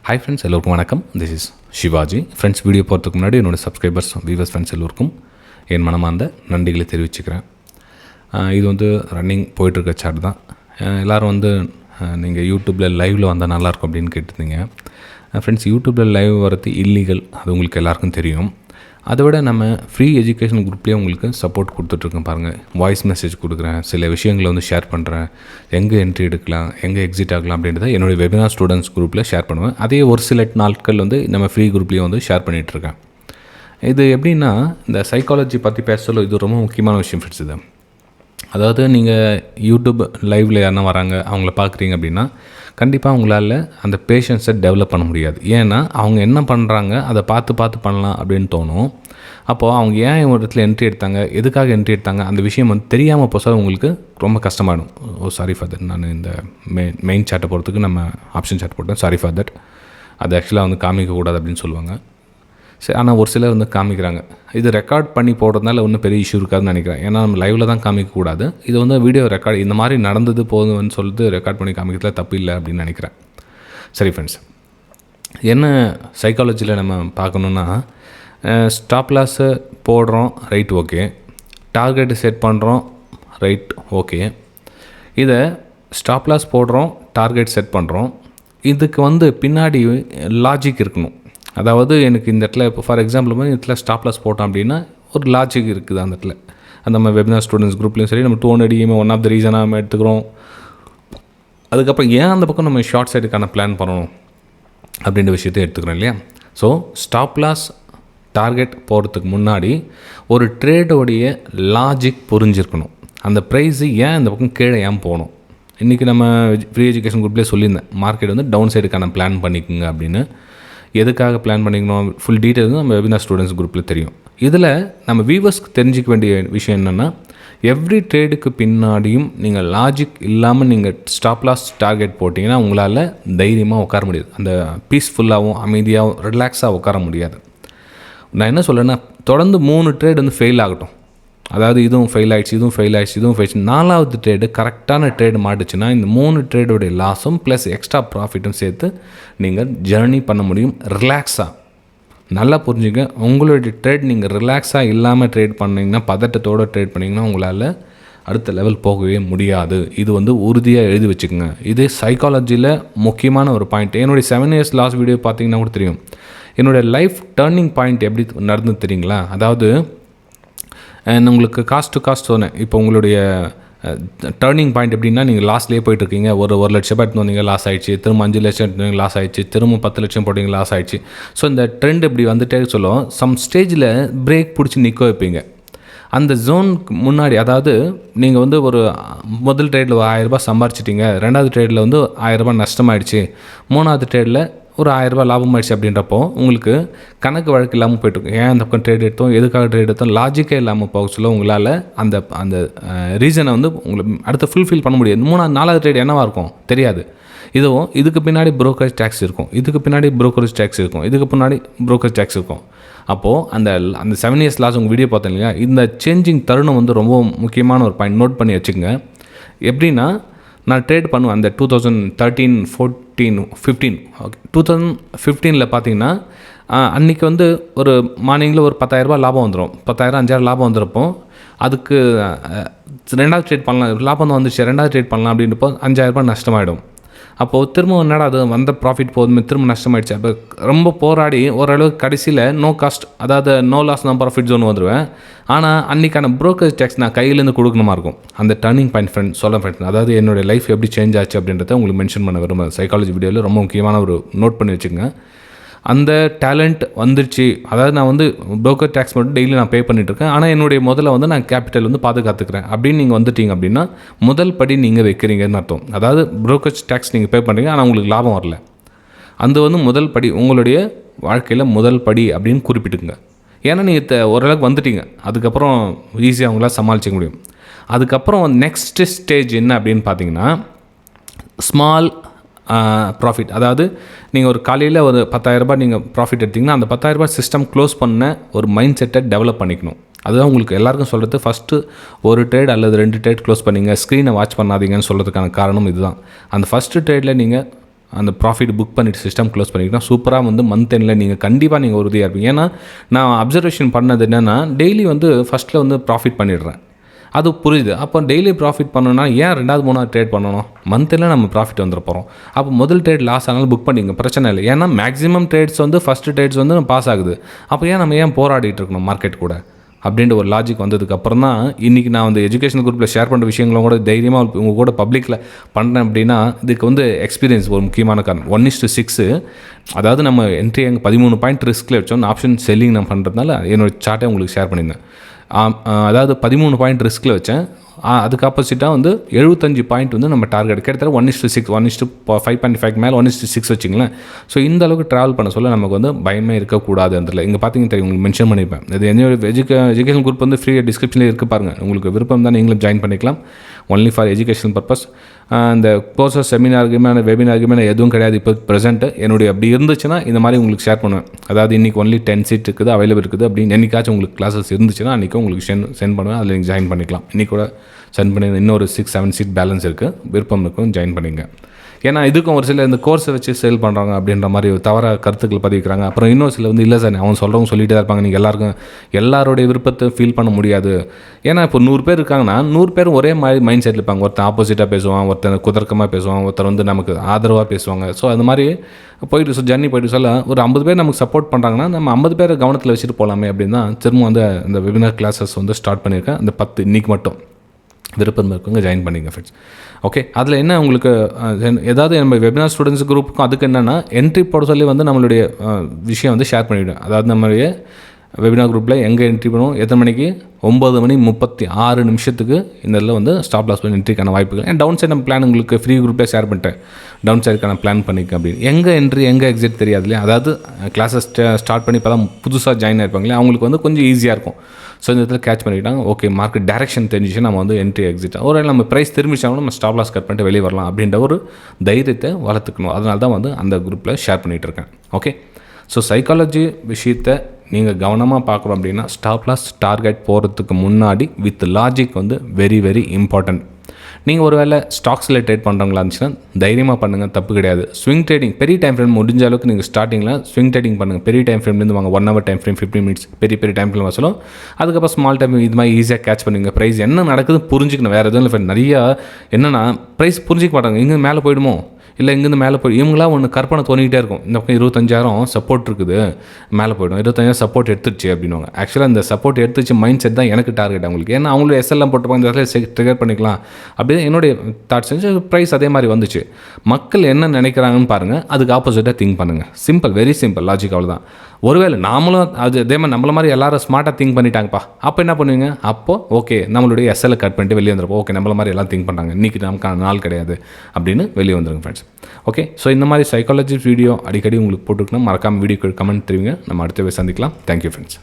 Hi friends, எல்லோருக்கும் வணக்கம். This is Sivaji. Friends, video போகிறதுக்கு முன்னாடி என்னோடய சப்ஸ்கிரைபர்ஸ் வியூவர்ஸ் ஃப்ரெண்ட்ஸ் எல்லோருக்கும் என் மனமார்ந்த நன்றிகளை தெரிவிச்சுக்கிறேன். இது ரன்னிங் போயிட்டுருக்க சார்ட் தான். எல்லோரும் நீங்கள் யூடியூப்பில் லைவில் வந்தால் நல்லாயிருக்கும் அப்படின்னு கேட்டிருந்தீங்க. ஃப்ரெண்ட்ஸ், யூடியூப்பில் லைவ் வரது இல்லீகல், அது உங்களுக்கு எல்லாருக்கும் தெரியும். அதை விட நம்ம ஃப்ரீ எஜுகேஷன் குரூப்லேயே உங்களுக்கு சப்போர்ட் கொடுத்துட்ருக்கேன் பாருங்கள். வாய்ஸ் மெசேஜ் கொடுக்குறேன், சில விஷயங்களை ஷேர் பண்ணுறேன், எங்கே என்ட்ரி எடுக்கலாம், எங்கே எக்ஸிட் ஆகலாம் அப்படின்றத என்னுடைய வெபினார் ஸ்டூடெண்ட்ஸ் குரூப்பில் ஷேர் பண்ணுவேன். அதே ஒரு சில நாட்கள் நம்ம ஃப்ரீ குரூப்லேயே ஷேர் பண்ணிகிட்ருக்கேன். இது எப்படின்னா, இந்த சைக்காலஜி பற்றி பேசல இது ரொம்ப முக்கியமான விஷயம் ஃப்ரெண்ட்ஸ். இது அதாவது நீங்கள் யூடியூப் லைவில் யாருன்னா வராங்க, அவங்கள பார்க்குறீங்க அப்படின்னா கண்டிப்பாக அவங்களால அந்த பேஷன்ஸை டெவலப் பண்ண முடியாது. ஏன்னா அவங்க என்ன பண்ணுறாங்க அதை பார்த்து பண்ணலாம் அப்படின்னு தோணும். அப்போது அவங்க ஏன் ஒரு இடத்துல என்ட்ரி எடுத்தாங்க, எதுக்காக என்ட்ரி எடுத்தாங்க, அந்த விஷயம் தெரியாமல் போசால் உங்களுக்கு ரொம்ப கஷ்டமாயிடும். Sorry for that. நான் இந்த மெயின் சார்ட்டை போகிறதுக்கு நம்ம ஆப்ஷன் சார்ட் போட்டேன். Sorry for that. அது ஆக்சுவலாக காமிக்கக்கூடாது அப்படின்னு சொல்லுவாங்க. சரி, ஆனால் ஒரு சிலர் காமிக்கிறாங்க. இது ரெக்கார்ட் பண்ணி போடுறதுனால ஒன்றும் பெரிய இஷ்யூ இருக்காதுன்னு நினைக்கிறேன். ஏன்னா நம்ம லைவில் தான் காமிக்கக்கூடாது. இது வீடியோ ரெக்கார்டு இந்த மாதிரி நடந்தது போதும்னு சொல்லிட்டு ரெக்கார்ட் பண்ணி காமிக்கிறதுல தப்பு இல்லை அப்படின்னு நினைக்கிறேன். சரி ஃப்ரெண்ட்ஸ், என்ன சைக்காலஜியில் நம்ம பார்க்கணுன்னா, ஸ்டாப் லாஸை போடுறோம், ரைட், ஓகே. டார்கெட்டு செட் பண்ணுறோம், ரைட், ஓகே. இதை ஸ்டாப் லாஸ் போடுறோம், டார்கெட் செட் பண்ணுறோம். இதுக்கு பின்னாடி லாஜிக் இருக்கணும். அதாவது எனக்கு இந்த இடத்துல இப்போ ஃபார் எக்ஸாம்பிள் இந்த இடத்துல ஸ்டாப் லாஸ் போட்டோம் அப்படின்னா ஒரு லாஜிக் இருக்குது அந்த இடத்துல. அந்த நம்ம வெபினார் ஸ்டூடெண்ட்ஸ் குரூப்லேயும் சரி, நம்ம 200 EMA ஒன் ஆஃப் த ரீசனாக நம்ம எடுத்துக்கிறோம். அதுக்கப்புறம் ஏன் அந்த பக்கம் நம்ம ஷார்ட் சைடுக்கான பிளான் பண்ணணும் அப்படின்ற விஷயத்தை எடுத்துக்கிறோம் இல்லையா. ஸோ ஸ்டாப் லாஸ் டார்கெட் போகிறதுக்கு முன்னாடி ஒரு ட்ரேடோடைய லாஜிக் புரிஞ்சிருக்கணும். அந்த ப்ரைஸு ஏன் இந்த பக்கம் கீழே ஏன் போகணும். இன்றைக்கி நம்ம ஃப்ரீ எஜுகேஷன் குரூப்லேயே சொல்லியிருந்தேன், மார்க்கெட் டவுன் சைடுக்கான பிளான் பண்ணிக்கோங்க அப்படின்னு. எதுக்காக பிளான் பண்ணிக்கணும் ஃபுல் டீட்டெயில் நம்ம வெபினார் ஸ்டூடெண்ட்ஸ் குரூப்பில் தெரியும். இதில் நம்ம வியூவர்ஸ்க்கு தெரிஞ்சிக்க வேண்டிய விஷயம் என்னென்னா, எவ்ரி ட்ரேடுக்கு பின்னாடியும் நீங்கள் லாஜிக் இல்லாமல் நீங்கள் ஸ்டாப் லாஸ் டார்கெட் போட்டிங்கன்னா உங்களால் தைரியமாக உட்கார முடியாது. அந்த பீஸ்ஃபுல்லாகவும் அமைதியாகவும் ரிலாக்ஸாக உட்கார முடியாது. நான் என்ன சொல்கிறேன்னா, தொடர்ந்து 3 ட்ரேட் ஃபெயில் ஆகட்டும். அதாவது இதுவும் ஃபெயில் ஆகிடுச்சு, இதுவும் ஃபெயில் ஆகிடுச்சு, இதுவும் ஃபெயில் ஆகிடுச்சு. 4வது ட்ரேடு கரெக்டான ட்ரேடு மாட்டுச்சுன்னா இந்த 3 ட்ரேடோடைய லாஸும் ப்ளஸ் எக்ஸ்ட்ரா ப்ராஃபிட்டும் சேர்த்து நீங்கள் ஜர்னி பண்ண முடியும் ரிலாக்ஸாக. நல்லா புரிஞ்சுங்க, உங்களுடைய ட்ரேட் நீங்கள் ரிலாக்ஸாக இல்லாமல் ட்ரேட் பண்ணிங்கன்னா, பதட்டத்தோடு ட்ரேட் பண்ணிங்கன்னா உங்களால் அடுத்த லெவல் போகவே முடியாது. இது உறுதியாக எழுதி வச்சுக்கோங்க. இது சைக்காலஜியில் முக்கியமான ஒரு பாயிண்ட். என்னுடைய 7 years லாஸ் வீடியோ பார்த்தீங்கன்னா கூட தெரியும். என்னுடைய லைஃப் டேர்னிங் பாயிண்ட் எப்படி நடந்து தெரியுங்களா. அதாவது உங்களுக்கு காஸ்ட் டு காஸ்ட் சொன்னேன். இப்போ உங்களுடைய டேர்னிங் பாயிண்ட் எப்படின்னா, நீங்கள் லாஸ்ட்லேயே போயிட்டுருக்கீங்க. ஒரு லட்சம் ரூபாய் எடுத்து வந்தீங்க, லாஸ் ஆகிடுச்சு. திரும்ப 5 லட்சம் எடுத்து லாஸ் ஆகிடுச்சு. திரும்ப 10 லட்சம் போட்டிங்க, லாஸ் ஆகிடுச்சு. ஸோ இந்த ட்ரெண்ட் இப்படி வந்துட்டே சொல்லுவோம். சம் ஸ்டேஜில் பிரேக் பிடிச்சி நிற்க வைப்பீங்க. அந்த ஜோனுக்கு முன்னாடி, அதாவது நீங்கள் ஒரு முதல் ட்ரேடில் 1000 ரூபாய் சம்பாரிச்சிட்டிங்க, 2வது ட்ரேடில் 1000 ரூபாய் நஷ்டமாயிடுச்சு, 3வது ட்ரேடில் ஒரு 1000 ரூபாய் லாபம் ஆயிடுச்சு அப்படின்றப்போ உங்களுக்கு கணக்கு வழக்கு இல்லாமல் போய்ட்டுருக்கும். ஏன் அந்த பக்கம் ட்ரேட் எடுத்தோம், எதுக்காக ட்ரேட் எடுத்தோம், லாஜிக்கே இல்லாமல் போக சொல்ல உங்களால் அந்த ரீசனை உங்களுக்கு அடுத்து ஃபுல்ஃபில் பண்ண முடியாது. 3வது 4வது ட்ரேட் என்னவாக இருக்கும் தெரியாது. இதுக்கு பின்னாடி ப்ரோக்கரேஜ் டேக்ஸ் இருக்கும், இதுக்கு பின்னாடி ப்ரோக்கரேஜ் டேக்ஸ் இருக்கும், இதுக்கு பின்னாடி ப்ரோக்கரேஜ் டேக்ஸ் இருக்கும். அப்போது அந்த 7 years லாஸ் உங்கள் வீடியோ பார்த்தேன் இல்லையா, இந்த சேஞ்சிங் தருணம் ரொம்ப முக்கியமான ஒரு பாயிண்ட். நோட் பண்ணி வச்சுக்கோங்க. எப்படின்னா, நான் ட்ரேட் பண்ணுவேன் அந்த 2013, 14, 15. ஓகே, 2015 பார்த்தீங்கன்னா அன்றைக்கி ஒரு மார்னிங்கில் ஒரு 10,000 ரூபாய் லாபம் வந்துடும். 10,000 5,000 லாபம் வந்துருப்போம். அதுக்கு 2வது ட்ரேட் பண்ணலாம், லாபம் தான் வந்துச்சு, 2வது ட்ரேட் பண்ணலாம் அப்படின்றப்போ 5,000 ரூபாய் நஷ்டமாயிடும். அப்போது திரும்ப என்னடா அது வந்த ப்ராஃபிட் போதுமே, திரும்ப நஷ்டமாயிடுச்சு. அப்போ ரொம்ப போராடி ஓரளவுக்கு கடைசியில் நோ காஸ்ட், அதாவது நோ லாஸ் தான் ப்ராஃபிட் ஜோன் வந்துடுவேன். ஆனால் அன்றைக்கான ப்ரோக்கரேஜ் டேக்ஸ் நான் கையிலேருந்து கொடுக்கணுமா இருக்கும். அந்த டர்னிங் பாயிண்ட் ஃப்ரெண்ட், அதாவது என்னுடைய லைஃப் எப்படி சேஞ்ச் ஆச்சு அப்படின்றத உங்களுக்கு மென்ஷன் பண்ண விரும்புகிறேன். சைக்காலஜி வீடியோவில் ரொம்ப முக்கியமான ஒரு நோட் பண்ணி வச்சுக்கோங்க. அந்த டேலண்ட் வந்துருச்சு. அதாவது நான் ப்ரோக்கர் டேக்ஸ் மட்டும் டெய்லி நான் பே பண்ணிட்டுருக்கேன், ஆனால் என்னுடைய முதல்ல நான் கேபிட்டல் பாதுகாத்துக்கிறேன் அப்படின்னு நீங்கள் வந்துட்டீங்க அப்படின்னா முதல் படி நீங்கள் வைக்கிறீங்கன்னு அர்த்தம். அதாவது ப்ரோக்கரேஜ் டேக்ஸ் நீங்கள் பே பண்ணுறீங்க, ஆனால் உங்களுக்கு லாபம் வரல. அந்த முதல் படி, உங்களுடைய வாழ்க்கையில் முதல் படி அப்படின்னு குறிப்பிட்டுங்க. ஏன்னா நீங்கள் ஓரளவுக்கு வந்துட்டீங்க, அதுக்கப்புறம் ஈஸியாக அவங்களால சமாளிச்சிக்க முடியும். அதுக்கப்புறம் நெக்ஸ்ட் ஸ்டேஜ் என்ன அப்படின்னு பார்த்தீங்கன்னா, ஸ்மால் ப்ராஃபிட். அதாவது நீங்கள் ஒரு காலையில் ஒரு 10,000 ரூபாய் நீங்கள் ப்ராஃபிட் எடுத்திங்கன்னா, அந்த 10,000 ரூபாய் சிஸ்டம் க்ளோஸ் பண்ண ஒரு மைண்ட் செட்டை டெவலப் பண்ணிக்கணும். அதுதான் உங்களுக்கு எல்லாருக்கும் சொல்கிறது. ஃபஸ்ட்டு ஒரு ட்ரேட் அல்லது 2 ட்ரேட் க்ளோஸ் பண்ணிங்க, ஸ்க்ரீனை வாட்ச் பண்ணாதீங்கன்னு சொல்கிறதுக்கான காரணம் இதுதான். அந்த ஃபஸ்ட்டு ட்ரேடில் நீங்கள் அந்த ப்ராஃபிட் புக் பண்ணிவிட்டு சிஸ்டம் க்ளோஸ் பண்ணிக்கிட்டால் சூப்பராக வந்து மந்த் எண்டில் நீங்கள் கண்டிப்பாக நீங்கள் உறுதியாக இருப்பீங்க. ஏன்னா நான் அப்சர்வேஷன் பண்ணது என்னென்னா டெய்லி வந்து ஃபஸ்ட்டில் வந்து ப்ராஃபிட் பண்ணிடுறேன், அது புரியுது. அப்போ டெய்லி ப்ராஃபிட் பண்ணணும்னா ஏன் 2வது 3வது ட்ரேட் பண்ணணும்? மந்த்தில் நம்ம ப்ராஃபிட் வந்துட போகிறோம். அப்போ முதல் ட்ரேட் லாஸ் ஆனாலும் புக் பண்ணிங்க, பிரச்சனை இல்லை. ஏன்னா மேக்ஸிமம் ட்ரேட்ஸ் வந்து ஃபஸ்ட்டு ட்ரேட்ஸ் வந்து பாஸ் ஆகுது. அப்போ நம்ம ஏன் போராடிட்டு இருக்கணும் மார்க்கெட் கூட அப்படின்ற ஒரு லாஜிக் வந்ததுக்கப்புறம் தான் இன்றைக்கி நான் வந்து எஜுகேஷன் குரூப்பில் ஷேர் பண்ணுற விஷயங்களும் கூட தைரியமாக உங்கள் கூட பப்ளிக்கில் பண்ணுறேன். அப்படின்னா இதுக்கு வந்து எக்ஸ்பீரியன்ஸ் ஒரு முக்கியமான காரணம். 1:6 அதாவது நம்ம என்ட்ரி அங்கே 13 பாயிண்ட் ரிஸ்கில் வச்சோம். ஆப்ஷன் செல்லிங் நான் பண்ணுறதுனால என்னோடய சார்ட்டை உங்களுக்கு ஷேர் பண்ணியிருந்தேன். அதாவது 13 பாயிண்ட் ரிஸ்கில் வச்சேன். அதுக்கு ஆப்போசிட்டாக வந்து 75 பாயிண்ட் வந்து நம்ம டார்கெட் கிட்டத்தட்ட 1:6 1:5.5 மேலே 1:6 வச்சிங்களேன். ஸோ இந்த அளவுக்கு ட்ராவல் பண்ண சொல்ல நமக்கு வந்து பயமே இருக்கக்கூடாது. அதில் இங்கே பார்த்தீங்கன்னா தெரியும், உங்களுக்கு மென்ஷன் பண்ணியிருப்பேன். இது என்னோட எஜுகேஷன் குரூப் வந்து ஃப்ரீ டிஸ்கிரிப்ஷனில் இருக்குது பாருங்கள். உங்களுக்கு விருப்பம் தான் நீங்களும் ஜாயின் பண்ணிக்கலாம். Only for education purpose. இந்த கோர்ஸஸ் செமினார் வெபினார் எதுவும் கிடையாது இப்போ ப்ரெசென்ட்டு. என்னுடைய அப்படி இருந்துச்சுன்னா இந்த மாதிரி உங்களுக்கு ஷேர் பண்ணுவேன். அதாவது இன்றைக்கி ஒன்லி 10 சீட் இருக்குது, அவைலபிள் இருக்குது அப்படின்னு என்னைக்காச்சும் உங்களுக்கு கிளாஸஸ் இருந்துச்சுன்னா அன்றைக்கி உங்களுக்கு சென்ட் பண்ணுவேன். அதில் நீங்கள் ஜாயின் பண்ணிக்கலாம். இன்றைக்கி கூட சென்ட் பண்ணி இன்னொரு 6-7 சீட் பேலன்ஸ் இருக்குது, விருப்பம் இருக்கும் ஜாயின் பண்ணிங்க. ஏன்னா இதுக்கும் ஒரு சில இந்த கோர்ஸை வச்சு சேல் பண்ணுறாங்க அப்படின்ற மாதிரி தவறாக கருத்துக்கள் பதிவிக்கிறாங்க. அப்புறம் இன்னொரு சில வந்து இல்லை சார் அவன் சொல்கிறவங்க சொல்லிகிட்டே தான் இருப்பாங்க, நீங்கள் எல்லாருடைய விருப்பத்தை ஃபீல் பண்ண முடியாது. ஏன்னா இப்போ 100 பேர் இருக்காங்கன்னா 100 பேரும் ஒரே மாதிரி மைண்ட் செட்டில் இருப்பாங்க. ஒருத்தன் ஆப்போசிட்டாக பேசுவான், ஒருத்தன் குதர்க்கமாக பேசுவான், ஒருத்தர் வந்து நமக்கு ஆதரவாக பேசுவாங்க. ஸோ அது மாதிரி போயிட்டு ஜர்னி போயிட்டு சொல்ல ஒரு 50 பேர் நமக்கு சப்போர்ட் பண்ணுறாங்கன்னா நம்ம 50 பேரை கவனத்தில் வச்சுட்டு போகலாமே அப்படின்னு தான் திரும்ப வந்து இந்த வெபினார் கிளாஸஸ் வந்து ஸ்டார்ட் பண்ணியிருக்கேன். அந்த 10 இன்றைக்கி மட்டும் விருப்பம் இருக்குங்க, ஜாயின் பண்ணிங்க ஃப்ரெண்ட்ஸ். ஓகே, அதில் என்ன உங்களுக்கு ஏதாவது நம்ம வெபினார் ஸ்டூடெண்ட்ஸ் குரூப்புக்கும் அதுக்கு என்னென்னா என்ட்ரி போட சொல்லி வந்து நம்மளுடைய விஷயம் வந்து ஷேர் பண்ணிவிடுவேன். அதாவது நம்மளுடைய வெபினார் குரூப்பில் எங்கே என்ட்ரி பண்ணுவோம், எத்தனை மணிக்கு, 9:36 இந்த இதில் வந்து ஸ்டாப் லாஸ் பண்ணி என்ட்ரிக்கான வாய்ப்புகள். ஏன் டவுன் சைட் நம்ம பிளான் உங்களுக்கு ஃப்ரீ குரூப்பில் ஷேர் பண்ணிட்டேன். டவுன் சைடுக்கான பிளான் பண்ணிக்க அப்படின்னு எங்கே என்ட்ரி எங்கே எக்ஸிட் தெரியாது இல்லையா. அதாவது கிளாஸஸ் ஸ்டார்ட் பண்ணி இப்போ தான் புதுசாக ஜாயின் ஆயிருப்பாங்களே அவங்களுக்கு வந்து கொஞ்சம் ஈஸியாக இருக்கும். ஸோ இந்த இடத்துல கேட்ச் பண்ணிக்கிட்டாங்க. ஓகே, மார்க்கெட் டேரக்ஷன் தெரிஞ்சிச்சு, நம்ம வந்து என்ட்ரி எக்ஸிட் ஒரு நம்ம ப்ரைஸ் திரும்பிச்சாலும் நம்ம ஸ்டாப் லாஸ் கட் பண்ணிட்டு வெளியே வரலாம் அப்படின்ற ஒரு தைரியத்தை வளர்த்துக்கணும். அதனால தான் வந்து அந்த குரூப்பில் ஷேர் பண்ணிகிட்டு இருக்கேன். ஓகே, ஸோ சைக்காலஜி விஷயத்தை நீங்கள் கவனமாக பார்க்குறோம் அப்படின்னா ஸ்டாப் லாஸ் டார்கெட் போகிறதுக்கு முன்னாடி வித் லாஜிக் வந்து வெரி வெரி இம்பார்ட்டன்ட். நீங்கள் ஒரு வேளை ஸ்டாக்ஸில் ட்ரேட் பண்ணுறவங்களா இருந்துச்சுன்னா தைரியமாக பண்ணுங்கள், தப்பு கிடையாது. ஸ்விங் ட்ரேடிங் பெரிய டைம் ஃப்ரேம் முடிஞ்ச அளவுக்கு நீங்கள் ஸ்டார்டிங்கில் ஸ்விங் ட்ரேடிங் பண்ணுங்கள். பெரிய டைம் ஃப்ரேம்லேருந்து வாங்க, 1 hour டைம் ஃப்ரேம் 15 minutes பெரிய டைம் ஃப்ரேம் வசலும். அதுக்கப்புறம் ஸ்மால் டைம் இது மாதிரி ஈஸியாக கேட்ச் பண்ணுங்க. ப்ரைஸ் என்ன நடக்குது புரிஞ்சுக்கணும், வேறு எதுவும் இல்லை. நிறையா என்னென்னா ப்ரைஸ் புரிஞ்சிக்க மாட்டாங்க. இங்கே மேலே போயிடுமோ இல்லை இங்கேருந்து மேலே போய் இவங்களாம் ஒன்று கற்பனை தோணிக்கிட்டே இருக்கும். இந்த பக்கம் 25,000 சப்போர்ட் இருக்குது, மேலே போய்டும், 25,000 சப்போர்ட் எடுத்துருச்சு அப்படின்வாங்க. ஆக்சுவலாக இந்த சப்போர்ட் எடுத்துச்சு மைண்ட் செட் தான் எனக்கு டார்கெட் அவங்களுக்கு. ஏன்னா அவங்களும் எஸ்எல்லாம் போட்டுப்பாங்க, இந்த இடத்துல ட்ரிகர் பண்ணிக்கலாம் அப்படின்னு என்னுடைய தாட்ஸ் இருந்துச்சு. ப்ரைஸ் அதே மாதிரி வந்துச்சு. மக்கள் என்ன நினைக்கிறாங்கன்னு பாருங்கள், அதுக்கு ஆப்போசிட்டாக திங்க் பண்ணுங்கள். சிம்பிள், வெரி சிம்பிள் லாஜிக், அவ்வளோதான். ஒருவேளை நாமளும் அது அதே மாதிரி நம்மள மாதிரி எல்லாரும் ஸ்மார்ட்டாக திங்க் பண்ணிட்டாங்கப்பா, அப்போ என்ன பண்ணுவீங்க, அப்போது ஓகே நம்மளுடைய எஸ்எல்லை கட் பண்ணிட்டு வெளியே வந்துருப்போம். ஓகே நம்மள மாதிரி எல்லாம் திங்க் பண்ணுறாங்க, இன்றைக்கி நமக்கான நாள் கிடையாது அப்படின்னு வெளியே வந்துருங்க ஃப்ரெண்ட்ஸ். ஓகே, ஸோ இந்த மாதிரி சைக்காலஜி வீடியோ அடிக்கடி உங்களுக்கு போட்டுக்கணும். மறக்காமல் வீடியோக்கு கமெண்ட் தெரிவிங்க. நம்ம அடுத்த சந்திக்கலாம். Thank you friends.